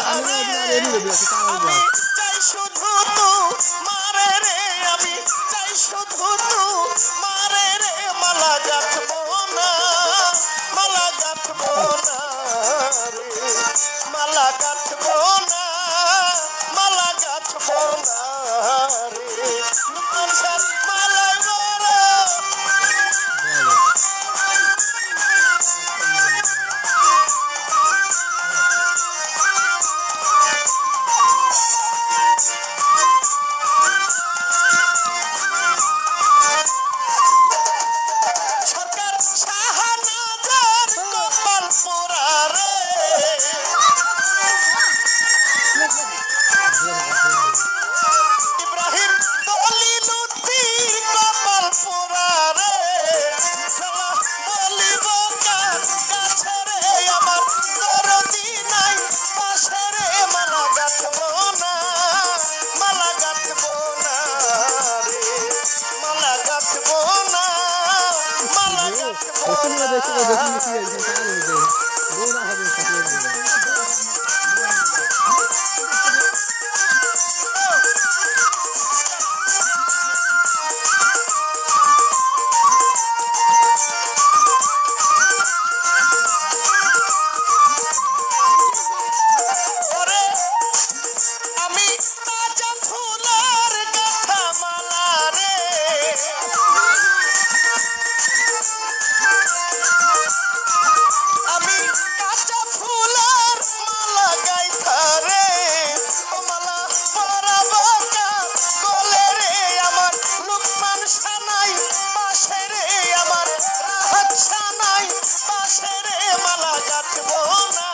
আমি চাই শুধু মারে রে, আমি চাই শুধু মারে রে, মালা গাঁথবো না, মালা গাঁথবো না রে, মালা গাঁথবো না, মালা গাঁথবো না রে, মানুষের মালা গড়া। সরকার শাহনাজার কপাল পোড়া রে, ইব্রাহিম দলিলুদ্দির কপাল পোড়া রে, খেলা বলিব কার কাছে রে, আমার দরদি নাই পাশে রে, মালা গাঁথবো না, মালা গাঁথবো না রে, মালা গাঁথবো না, মালা গাঁথবো না। ওরে আমি তাজা ফুলের গাঁথা মালা রে, আমি কাঁচা ফুলের মালা গাইথা রে, ও মালা পরাবো কার গলে রে, আমার লুকমান সানাই পাশে রে, আমার রাহাত সানাই পাশে রে, মালা গাঁথবো না,